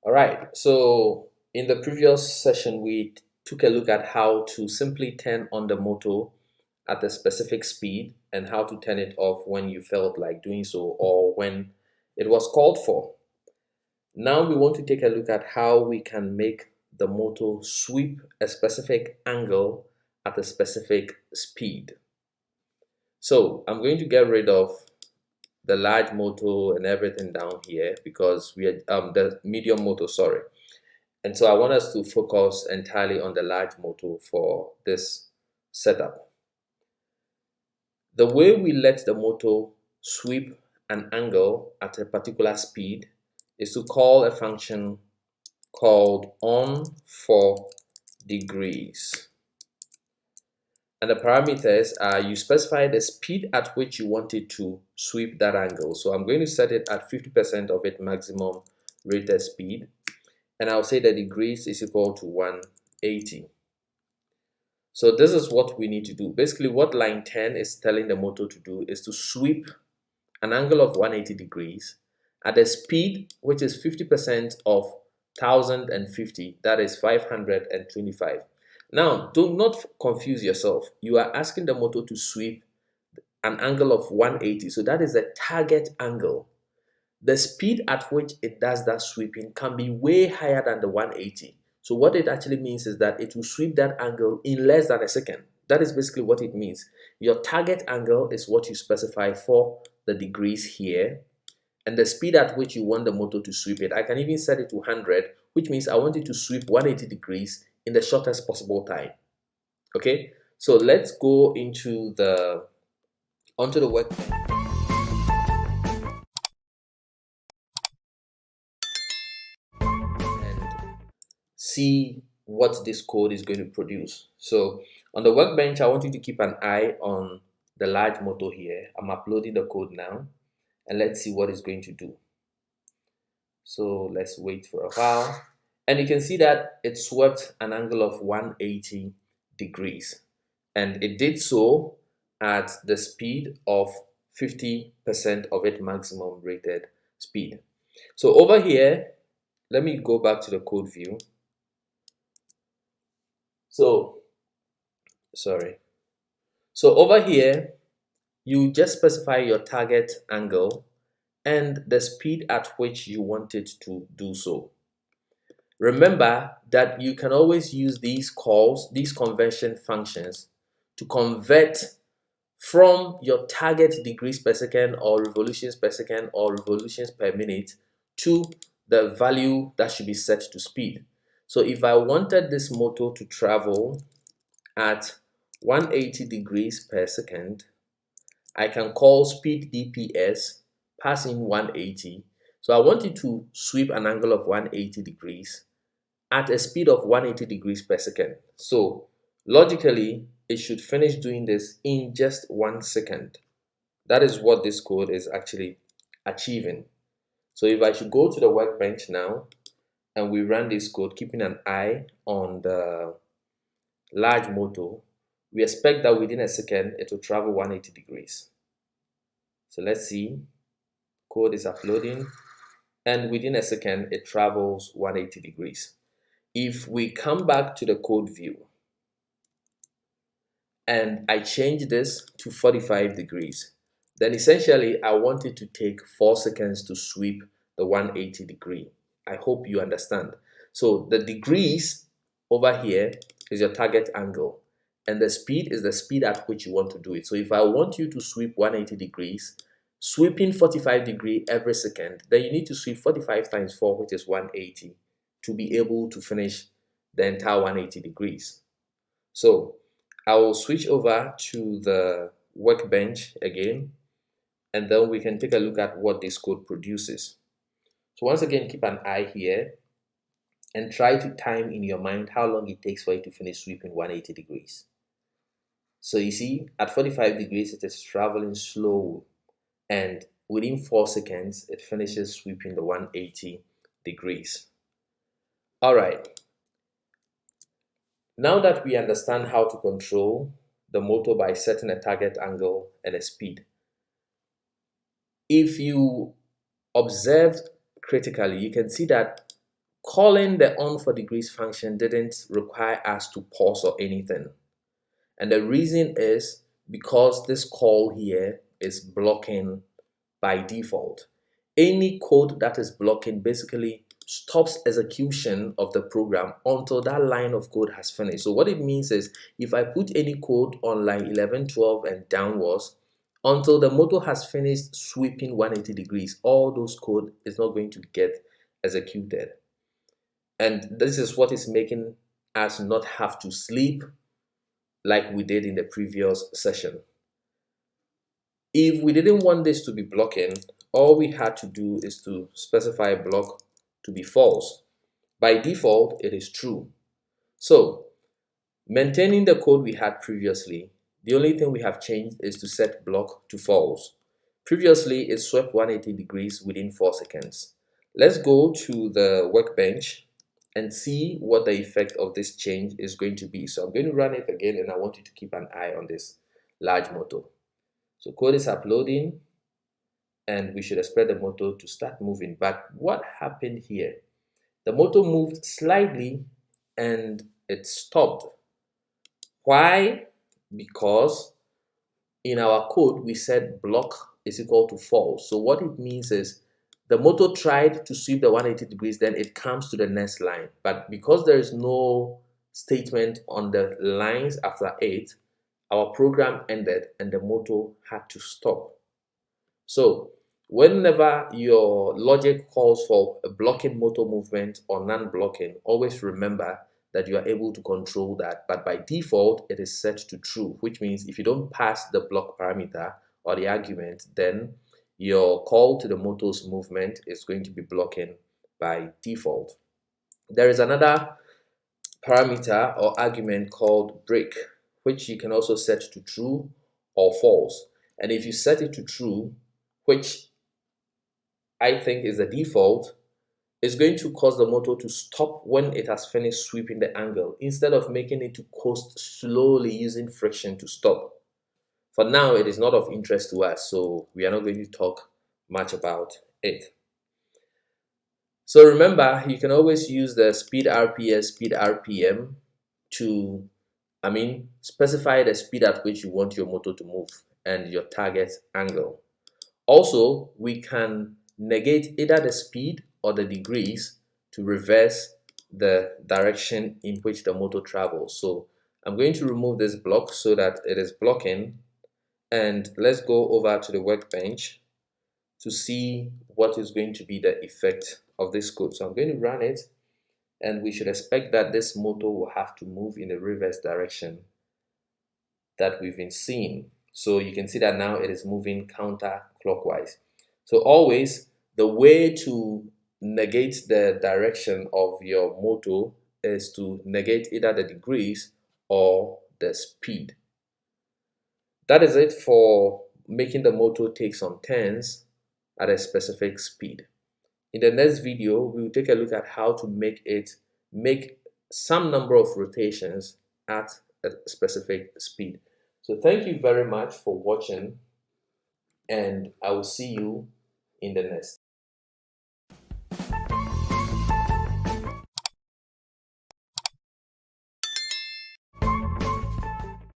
All right, so in the previous session, we took a look at how to simply turn on the motor at a specific speed and how to turn it off when you felt like doing so or when it was called for. Now we want to take a look at how we can make the motor sweep a specific angle at a specific speed. So I'm going to get rid of the large motor and everything down here because we are the medium motor, sorry. And so I want us to focus entirely on the large motor for this setup. The way we let the motor sweep an angle at a particular speed is to call a function called on for degrees. And the parameters are you specify the speed at which you want it to sweep that angle. So I'm going to set it at 50% of its maximum rated speed. And I'll say the degrees is equal to 180. So this is what we need to do. Basically, what line 10 is telling the motor to do is to sweep an angle of 180 degrees at a speed which is 50% of 1050, that is 525. Now, do not confuse yourself. You are asking the motor to sweep an angle of 180, so that is the target angle. The speed at which it does that sweeping can be way higher than the 180. So what it actually means is that it will sweep that angle in less than a second. That is basically what it means. Your target angle is what you specify for the degrees here, and the speed at which you want the motor to sweep it. I can even set it to 100, which means I want it to sweep 180 degrees in the shortest possible time. Okay, so let's go onto the workbench. See what this code is going to produce. So on the workbench, I want you to keep an eye on the large motor here. I'm uploading the code now, and let's see what it's going to do. So let's wait for a while, and you can see that it swept an angle of 180 degrees, and it did so at the speed of 50% of its maximum rated speed. So over here, let me go back to the code view. So over here, you just specify your target angle and the speed at which you want it to do so. Remember that you can always use these conversion functions to convert from your target degrees per second or revolutions per second or revolutions per minute to the value that should be set to speed. So if I wanted this motor to travel at 180 degrees per second, I can call speed DPS, pass in 180. So I want it to sweep an angle of 180 degrees at a speed of 180 degrees per second. So logically, it should finish doing this in just 1 second. That is what this code is actually achieving. So if I should go to the workbench now and we run this code, keeping an eye on the large motor, we expect that within a second it will travel 180 degrees. So let's see, code is uploading, and within a second it travels 180 degrees. If we come back to the code view and I change this to 45 degrees, then essentially I want it to take 4 seconds to sweep the 180 degree. I hope you understand. So the degrees over here is your target angle, and the speed is the speed at which you want to do it. So if I want you to sweep 180 degrees, sweeping 45 degrees every second, then you need to sweep 45 times 4, which is 180, to be able to finish the entire 180 degrees. So I will switch over to the workbench again, and then we can take a look at what this code produces. So once again, keep an eye here and try to time in your mind how long it takes for it to finish sweeping 180 degrees. So you see, at 45 degrees, it is traveling slow, and within 4 seconds, it finishes sweeping the 180 degrees. All right. Now that we understand how to control the motor by setting a target angle and a speed, if you observed critically, you can see that calling the on for degrees function didn't require us to pause or anything. And the reason is because this call here is blocking by default. Any code that is blocking basically stops execution of the program until that line of code has finished. So what it means is if I put any code on line 11, 12 and downwards, until the motor has finished sweeping 180 degrees, all those code is not going to get executed. And this is what is making us not have to sleep like we did in the previous session. If we didn't want this to be blocking, all we had to do is to specify block to be false. By default, it is true. So, maintaining the code we had previously, the only thing we have changed is to set block to false. Previously, it swept 180 degrees within 4 seconds. Let's go to the workbench and see what the effect of this change is going to be. So I'm going to run it again, and I want you to keep an eye on this large motor. So code is uploading, and we should expect the motor to start moving. But what happened here? The motor moved slightly and it stopped. Why? Because in our code we said block is equal to false. So what it means is the motor tried to sweep the 180 degrees, then it comes to the next line. But because there is no statement on the lines after 8, our program ended and the motor had to stop. So whenever your logic calls for a blocking motor movement or non-blocking, always remember that you are able to control that. But by default, it is set to true, which means if you don't pass the block parameter or the argument, then your call to the motor's movement is going to be blocking by default. There is another parameter or argument called break, which you can also set to true or false. And if you set it to true, which I think is the default, is going to cause the motor to stop when it has finished sweeping the angle, instead of making it to coast slowly using friction to stop. For now, it is not of interest to us, so we are not going to talk much about it. So remember, you can always use the speed RPS, speed RPM to, specify the speed at which you want your motor to move and your target angle. Also, we can negate either the speed or the degrees to reverse the direction in which the motor travels. So I'm going to remove this block so that it is blocking, and let's go over to the workbench to see what is going to be the effect of this code. So I'm going to run it, and we should expect that this motor will have to move in the reverse direction that we've been seeing. So you can see that now it is moving counterclockwise. So always the way to negate the direction of your motor is to negate either the degrees or the speed. That is it for making the motor take some turns at a specific speed. In the next video, we will take a look at how to make it make some number of rotations at a specific speed. So thank you very much for watching, and I will see you in the next.